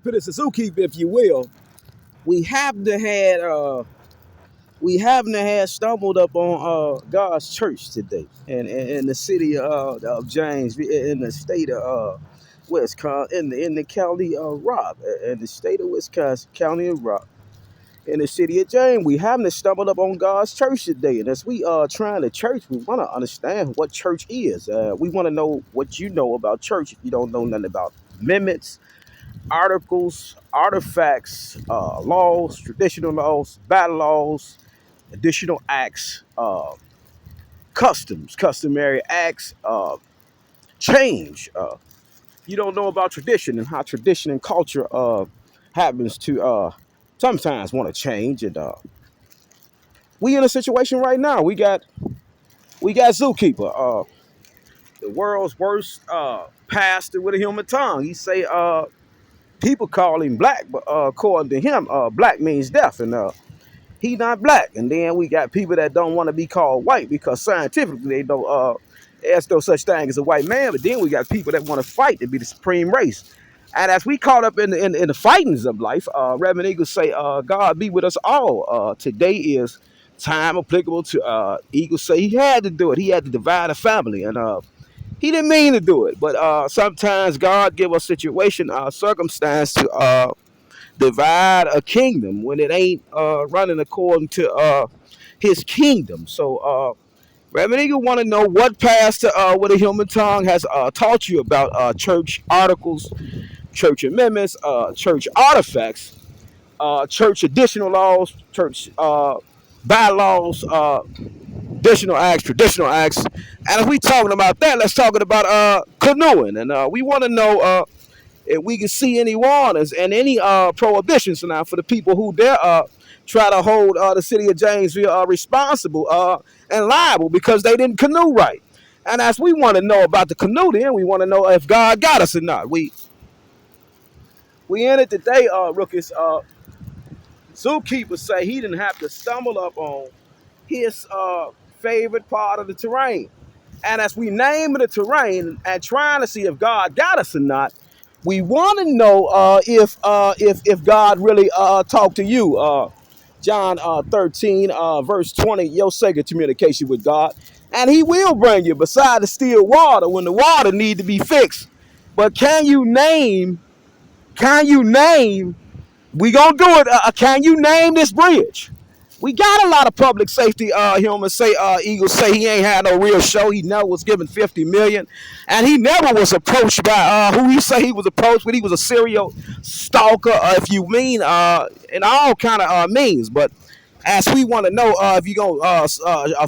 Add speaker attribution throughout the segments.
Speaker 1: Put a Suzuki, if you will. We happen to had stumbled up on God's church today, in the city of James, in the state of Wisconsin, in the county of Rock, in the state of Wisconsin, county of Rock, in the city of James. We happen to stumbled up on God's church today, and as we are trying to church, we want to understand what church is. We want to know what you know about church. If you don't know nothing about amendments, articles, artifacts, laws, traditional laws, battle laws, additional acts, customs, customary acts, change. You don't know about tradition and how tradition and culture happens to sometimes want to change. And we in a situation right now. We got Zookeeper, the world's worst pastor with a human tongue. He say people call him black, but according to him, black means death, and he not black. And then we got people that don't want to be called white because scientifically they don't there's no such thing as a white man. But then we got people that want to fight to be the supreme race. And as we caught up in the fightings of life, Reverend Eagle say, God be with us all. Today is time applicable to Eagle say he had to do it. He had to divide a family. And he didn't mean to do it. But sometimes God give us situation, circumstance to divide a kingdom when it ain't running according to his kingdom. So Reverend Eagle want to know what pastor with a human tongue has taught you about church articles, church amendments, church artifacts, church additional laws, church bylaws, additional acts, traditional acts. And if we talking about that, let's talk about canoeing. And we want to know if we can see any warnings and any prohibitions now for the people who dare try to hold the city of Janesville responsible and liable because they didn't canoe right. And as we want to know about the canoe, then we want to know if God got us or not. We in it today, rookies. Zookeeper say he didn't have to stumble up on his favorite part of the terrain. And as we name the terrain and trying to see if God got us or not, we want to know if God really talked to you. John 13, verse 20, your sacred communication with God. And he will bring you beside the still water when the water need to be fixed. But can you name, we gonna do it, can you name this bridge? We got a lot of public safety humans say, Eagles say he ain't had no real show. He never was given 50 million. And he never was approached by who he say he was approached with. He was a serial stalker, if you mean, in all kind of means. But as we want to know, if you go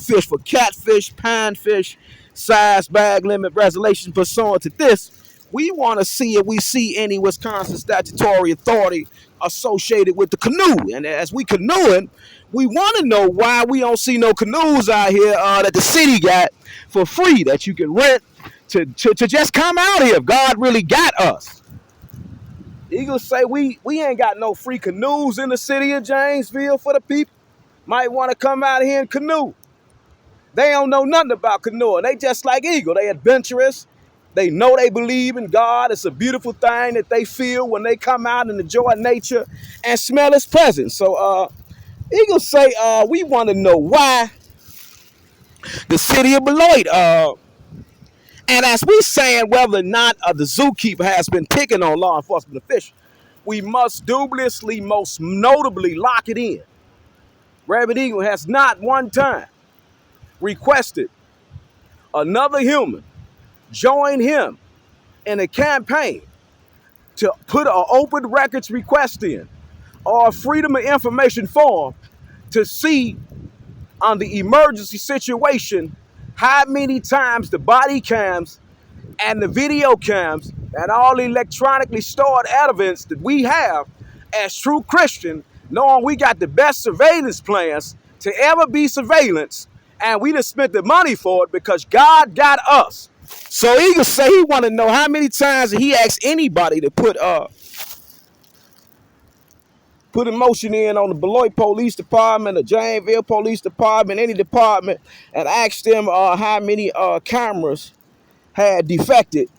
Speaker 1: fish for catfish, panfish, size, bag limit, resolution pursuant to this, we want to see if we see any Wisconsin statutory authority associated with the canoe. And as we canoeing, we want to know why we don't see no canoes out here that the city got for free that you can rent to just come out here if God really got us. Eagles say we ain't got no free canoes in the city of Janesville for the people. Might want to come out here and canoe. They don't know nothing about canoeing. They just like Eagle. They adventurous. They know they believe in God. It's a beautiful thing that they feel when they come out and enjoy nature and smell his presence. So Eagle say we want to know why the city of Beloit, and as we saying whether or not the zookeeper has been picking on law enforcement officials, we must dubiously, most notably lock it in. Reverend Eagle has not one time requested another human join him in a campaign to put an open records request in or a freedom of information form to see on the emergency situation how many times the body cams and the video cams and all the electronically stored evidence that we have as true Christian, knowing we got the best surveillance plans to ever be surveillance, and we just spent the money for it because God got us. So Eagle say he want to know how many times he asked anybody to put a motion in on the Beloit Police Department, the Janesville Police Department, any department, and asked them how many cameras had defected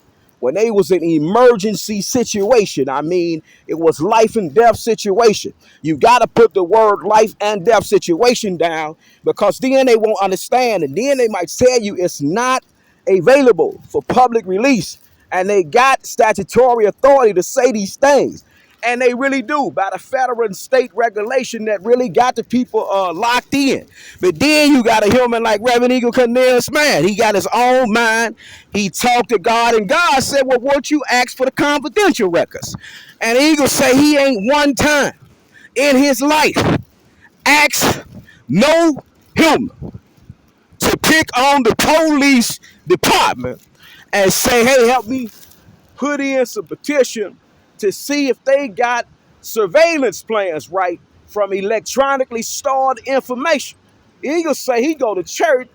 Speaker 1: when they was an emergency situation. I mean, it was life and death situation. You got to put the word life and death situation down, because then they won't understand, and then they might tell you it's not available for public release, and they got statutory authority to say these things. And they really do, by the federal and state regulation that really got the people locked in. But then you got a human like Reverend Eagle Cornelius, man. He got his own mind. He talked to God, and God said, well, won't you ask for the confidential records? And Eagle say he ain't one time in his life asked no human to pick on the police department and say, hey, help me put in some petition to see if they got surveillance plans right from electronically stored information. Eagle say he go to church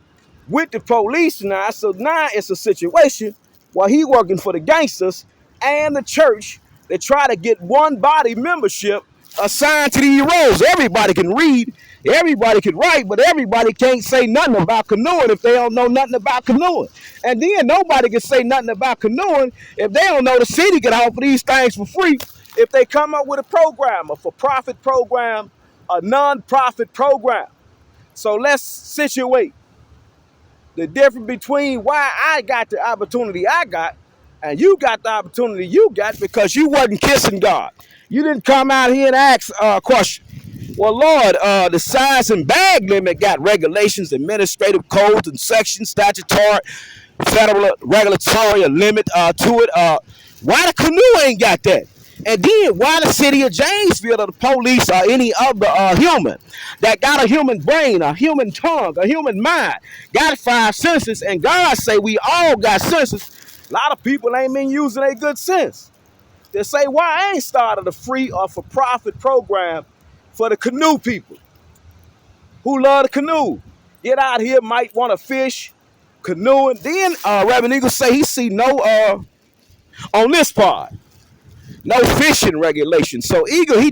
Speaker 1: with the police now, so now it's a situation while he working for the gangsters and the church. They try to get one body membership assigned to these roles. Everybody can read, everybody can write, but everybody can't say nothing about canoeing if they don't know nothing about canoeing. And then nobody can say nothing about canoeing if they don't know the city can offer these things for free. If they come up with a program, a for-profit program, a non-profit program. So let's situate the difference between why I got the opportunity I got and you got the opportunity you got because you wasn't kissing God. You didn't come out here and ask a question. Well, Lord, the size and bag limit got regulations, administrative codes, and sections, statutory, federal regulatory limit to it. Why the canoe ain't got that? And then why the city of Janesville or the police or any other human that got a human brain, a human tongue, a human mind, got 5 senses, and God say we all got senses. A lot of people ain't been using their good sense. They say, why I ain't started a free or for-profit program for the canoe people who love the canoe. Get out here, might want to fish, canoeing. Then Reverend Eagle say he see no, on this part, no fishing regulations. So Eagle, he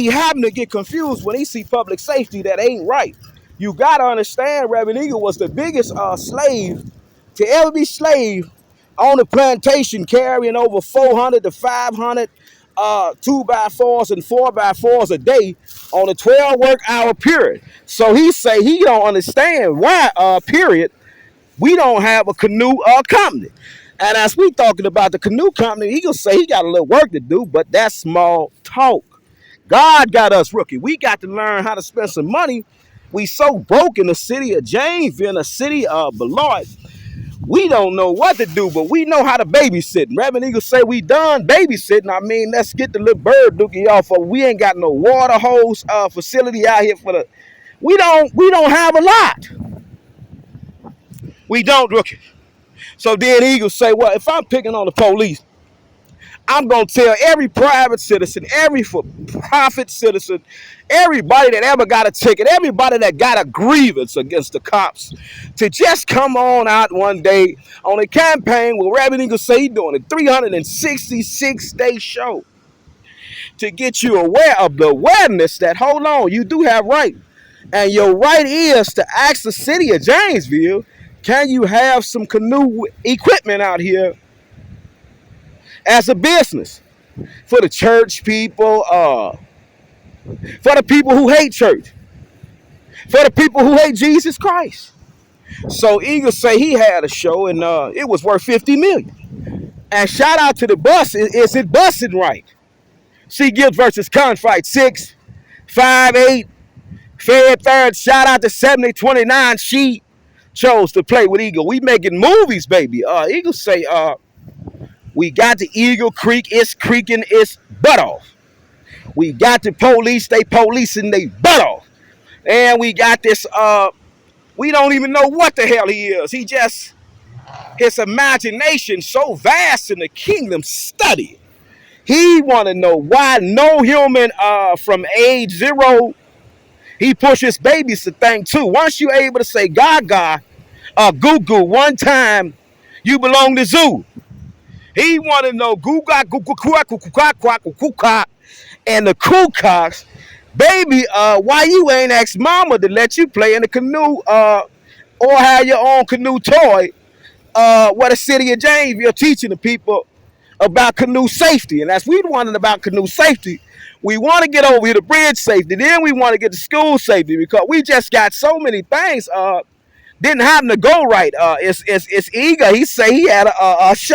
Speaker 1: happened to get confused when he see public safety that ain't right. You got to understand, Reverend Eagle was the biggest slave to ever be slave on the plantation, carrying over 400 to 500 2x4s and 4x4s a day on a 12 work hour period. So he say he don't understand why, period, we don't have a canoe company. And as we talking about the canoe company, he gonna say he got a little work to do, but that's small talk. God got us rookie. We got to learn how to spend some money. We so broke in the city of Janesville, in the city of Beloit. We don't know what to do, but we know how to babysit. Reverend Eagle say we done babysitting. I mean, let's get the little bird dookie off of. We ain't got no water hose facility out here for the. We don't have a lot. We don't, rookie. So then Eagle say, well, if I'm picking on the police, I'm going to tell every private citizen, every for-profit citizen, everybody that ever got a ticket, everybody that got a grievance against the cops, to just come on out one day on a campaign where Reverend Eagle say he's doing a 366-day show to get you aware of the awareness that, hold on, you do have right. And your right is to ask the city of Janesville, can you have some canoe equipment out here as a business for the church people, for the people who hate church, for the people who hate Jesus Christ. So Eagle say he had a show and it was worth $50 million. And shout out to the bus. Is it busting right? C. Gibbs versus Confight 6, 5, 8, Fed third. Shout out to 7029. She chose to play with Eagle. We making movies, baby. Eagle say we got the Eagle Creek, it's creaking its butt off. We got the police, they policing they butt off. And we got this, we don't even know what the hell he is. He just, his imagination so vast in the kingdom study. He want to know why no human from age 0, he pushes babies to think too. Once you're able to say gaga, goo goo one time, you belong to zoo. He want to know goo-ga, goo-goo-quack, goo-goo-quack, goo-goo-quack, and the Kukaks, baby, why you ain't asked mama to let you play in the canoe or have your own canoe toy what the city of Janesville teaching the people about canoe safety. And as we wanted about canoe safety, we want to get over here to bridge safety. Then we want to get to school safety because we just got so many things didn't happen to go right. It's eager. He say he had a show